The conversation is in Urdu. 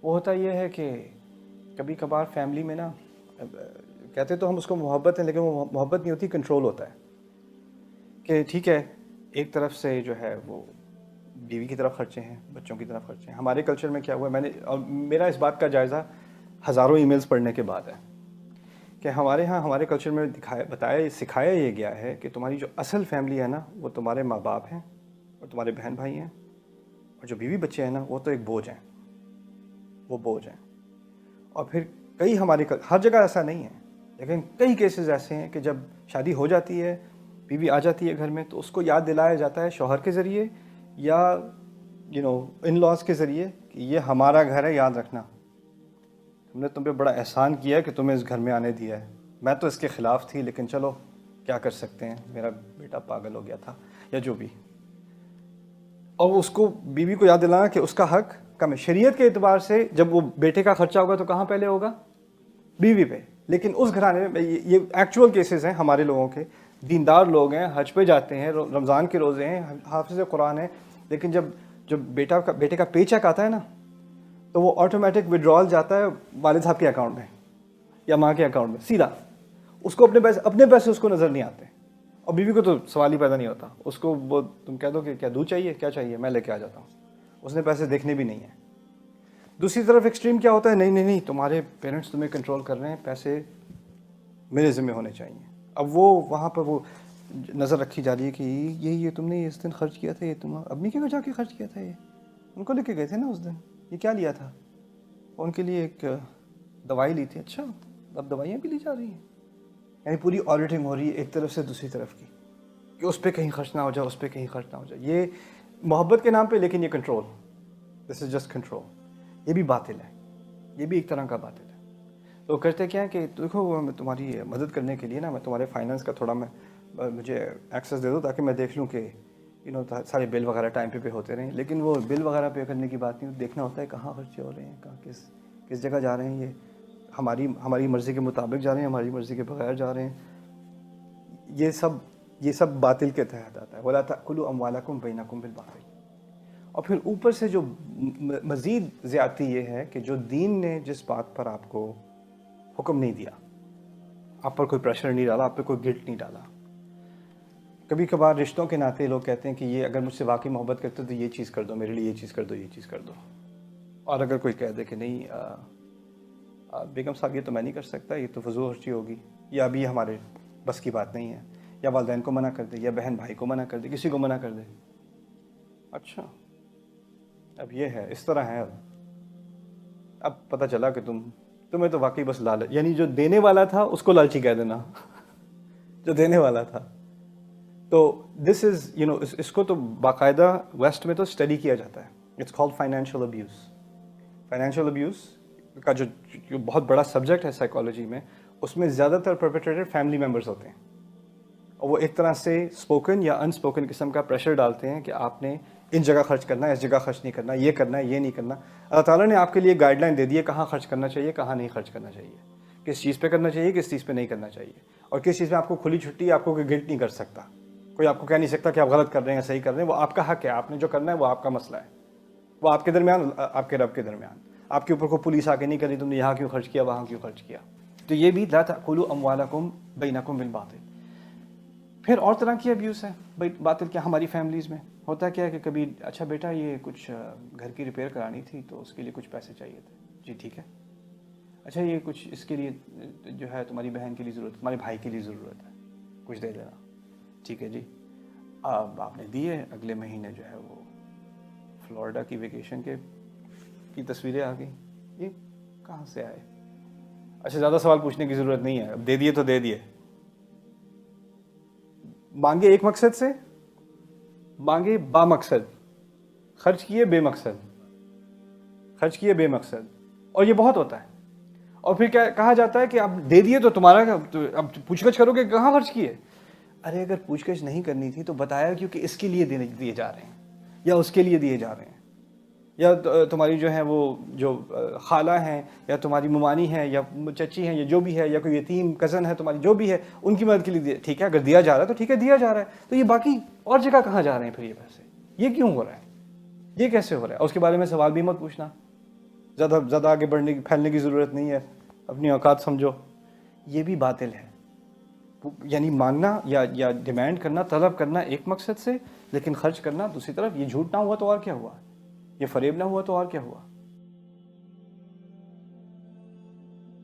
وہ ہوتا یہ ہے کہ کبھی کبھار فیملی میں نا کہتے تو ہم اس کو محبت ہے، لیکن وہ محبت نہیں ہوتی، کنٹرول ہوتا ہے کہ ٹھیک ہے ایک طرف سے جو ہے وہ بیوی کی طرف خرچے ہیں، بچوں کی طرف خرچے ہیں. ہمارے کلچر میں کیا ہوا ہے، میں نے اور میرا اس بات کا جائزہ ہزاروں ای میلز پڑھنے کے بعد ہے کہ ہمارے ہاں ہمارے کلچر میں بتایا سکھایا یہ گیا ہے کہ تمہاری جو اصل فیملی ہے نا وہ تمہارے ماں باپ ہیں اور تمہارے بہن بھائی ہیں، اور جو بیوی بچے ہیں نا وہ تو ایک بوجھ ہیں، وہ بوجھ ہیں. اور پھر کئی ہماری ہر جگہ ایسا نہیں ہے، لیکن کئی کیسز ایسے ہیں کہ جب شادی ہو جاتی ہے، بیوی آ جاتی ہے گھر میں، تو اس کو یاد دلایا جاتا ہے شوہر کے ذریعے یا ان لاز کے ذریعے کہ یہ ہمارا گھر ہے، یاد رکھنا ہم نے تم پہ بڑا احسان کیا ہے کہ تمہیں اس گھر میں آنے دیا ہے. میں تو اس کے خلاف تھی، لیکن چلو کیا کر سکتے ہیں، میرا بیٹا پاگل ہو گیا تھا یا جو بھی. اور اس کو بیوی کو یاد دلانا کہ اس کا حق کم ہے. شریعت کے اعتبار سے جب وہ بیٹے کا خرچہ ہوگا تو کہاں پہلے ہوگا؟ بیوی پہ. لیکن اس گھرانے میں یہ ایکچوئل کیسز ہیں ہمارے لوگوں کے، دیندار لوگ ہیں، حج پہ جاتے ہیں، رمضان کے روزے ہیں، حافظ قرآن ہیں، لیکن جب بیٹے کا پے چیک آتا ہے نا تو وہ آٹومیٹک وڈرال جاتا ہے والد صاحب کے اکاؤنٹ میں یا ماں کے اکاؤنٹ میں سیدھا. اس کو اپنے پیسے اس کو نظر نہیں آتے، اور بیوی کو تو سوال ہی پیدا نہیں ہوتا. اس کو وہ تم کہہ دو کہ کیا دودھ چاہیے، کیا چاہیے، میں لے کے آ جاتا ہوں، اس نے پیسے دیکھنے بھی نہیں ہیں. دوسری طرف ایکسٹریم کیا ہوتا ہے، نہیں نہیں نہیں تمہارے پیرنٹس تمہیں کنٹرول کر رہے ہیں، پیسے میرے ذمہ ہونے چاہیے. اب وہ وہاں پر وہ نظر رکھی جا رہی ہے کہ یہ تم نے اس دن خرچ کیا تھا، یہ تم امی کے گھر جا کے خرچ کیا تھا، یہ ان کو لے کے گئے تھے نا اس دن، یہ کیا لیا تھا، ان کے لیے ایک دوائی لی تھی. اچھا اب دوائیاں بھی لی جا رہی ہیں. یعنی پوری آڈیٹنگ ہو رہی ہے ایک طرف سے دوسری طرف کی کہ اس پہ کہیں خرچ نہ ہو جائے، اس پہ کہیں خرچ نہ ہو جائے. یہ محبت کے نام پہ، لیکن یہ control, this is just control. یہ بھی باطل ہے، یہ بھی ایک طرح کا باطل ہے. تو کرتے کیا ہے کہ دیکھو میں تمہاری مدد کرنے کے لیے نا میں تمہارے فائنانس کا تھوڑا مجھے ایکسیس دے دو تاکہ میں دیکھ لوں کہ سارے بل وغیرہ ٹائم پہ ہوتے رہیں. لیکن وہ بل وغیرہ پے کرنے کی بات نہیں، دیکھنا ہوتا ہے کہاں خرچے ہو رہے ہیں، کہاں کس جگہ جا رہے ہیں، یہ ہماری مرضی کے مطابق جا رہے ہیں، ہماری مرضی کے بغیر جا رہے ہیں. یہ سب باطل کے تحت آتا ہے. وَلَا تَأْكُلُوا أَمْوَالَكُمْ بَيْنَكُمْ بِالْبَاطِلِ. اور پھر اوپر سے جو مزید زیادتی یہ ہے کہ جو دین نے جس بات پر آپ کو حکم نہیں دیا، آپ پر کوئی پریشر نہیں ڈالا، آپ پہ کوئی گلٹ نہیں ڈالا. کبھی کبھار رشتوں کے ناطے لوگ کہتے ہیں کہ یہ اگر مجھ سے واقعی محبت کرتے تو یہ چیز کر دو، میرے لیے یہ چیز کر دو، یہ چیز کر دو. اور اگر کوئی کہہ دے کہ نہیں بیگم صاحب یہ تو میں نہیں کر سکتا، یہ تو فضول خرچی ہوگی، یا ابھی ہمارے بس کی بات نہیں ہے، یا والدین کو منع کر دے، یا بہن بھائی کو منع کر دے، کسی کو منع کر دے. اچھا اب یہ ہے، اس طرح ہے. اب پتہ چلا کہ تمہیں تو واقعی بس لالچ، یعنی جو دینے والا تھا اس کو لالچی کہہ دینا جو دینے والا تھا. تو دس از اس کو تو باقاعدہ ویسٹ میں تو اسٹڈی کیا جاتا ہے. It's called financial abuse. Financial abuse کا جو بہت بڑا سبجیکٹ ہے سائیکالوجی میں، اس میں زیادہ تر پرپیٹریٹر فیملی ممبرز ہوتے ہیں، اور وہ ایک طرح سے اسپوکن یا ان اسپوکن قسم کا پریشر ڈالتے ہیں کہ آپ نے ان جگہ خرچ کرنا ہے، اس جگہ خرچ نہیں کرنا، یہ کرنا ہے، یہ نہیں کرنا. اللہ تعالیٰ نے آپ کے لیے گائیڈ لائن دے دی ہے کہاں خرچ کرنا چاہیے، کہاں نہیں خرچ کرنا چاہیے، کس چیز پہ کرنا چاہیے، کس چیز پہ نہیں کرنا چاہیے، اور کس چیز میں آپ کو کھلی چھٹی ہے، آپ کو کوئی گلٹ نہیں کر سکتا، کوئی آپ کو کہہ نہیں سکتا کہ آپ غلط کر رہے ہیں، صحیح کر رہے ہیں. وہ آپ کا حق ہے، آپ نے جو کرنا ہے وہ آپ کا مسئلہ ہے، وہ آپ کے درمیان، آپ کے رب کے درمیان. آپ کے اوپر کو پولیس آ کے نہیں کری تم نے یہاں کیوں خرچ کیا، وہاں کیوں خرچ کیا. تو یہ بھی لا تأکلوا اموالکم بینکم بالباطل. پھر اور طرح کی ابیوز ہے باطل. کیا ہماری فیملیز میں ہوتا کیا ہے کہ کبھی اچھا بیٹا یہ کچھ گھر کی ریپیئر کرانی تھی تو اس کے لیے کچھ پیسے چاہیے تھے، جی ٹھیک ہے. اچھا یہ کچھ اس کے لیے جو ہے تمہاری بہن کے لیے ضرورت، تمہارے بھائی کے لیے ضرورت ہے، کچھ دے دینا، ٹھیک ہے جی. اب آپ نے دیے، اگلے مہینے جو ہے وہ فلوریڈا کی ویکیشن کی تصویریں آ گئیں. یہ کہاں سے آئے؟ اچھا زیادہ سوال پوچھنے کی ضرورت نہیں ہے، اب دے دیے تو دے دیے. مانگے ایک مقصد سے، مانگے با مقصد، خرچ کیے بے مقصد، خرچ کیے بے مقصد. اور یہ بہت ہوتا ہے. اور پھر کیا کہا جاتا ہے کہ اب دے دیے تو تمہارا اب پوچھ گچھ کرو کہ کہاں خرچ کیے. ارے اگر پوچھ گچھ نہیں کرنی تھی تو بتایا کیونکہ اس کے لیے دیے جا رہے ہیں، یا اس کے لیے دیے جا رہے ہیں، یا تمہاری جو ہے وہ جو خالہ ہیں یا تمہاری ممانی ہیں یا چچی ہیں یا جو بھی ہے، یا کوئی یتیم کزن ہے تمہاری جو بھی ہے، ان کی مدد کے لیے ٹھیک ہے. اگر دیا جا رہا ہے تو ٹھیک ہے دیا جا رہا ہے. تو یہ باقی اور جگہ کہاں جا رہے ہیں پھر یہ پیسے؟ یہ کیوں ہو رہا ہے؟ یہ کیسے ہو رہا ہے؟ اور اس کے بارے میں سوال بھی مت پوچھنا زیادہ آگے پھیلنے کی ضرورت نہیں ہے، اپنی اوقات سمجھو. یہ بھی باطل ہے. یعنی مانگنا یا ڈیمانڈ کرنا، طلب کرنا ایک مقصد سے، لیکن خرچ کرنا دوسری طرف. یہ جھوٹ نہ ہوا تو اور کیا ہوا، یہ فریب نہ ہوا تو اور کیا ہوا.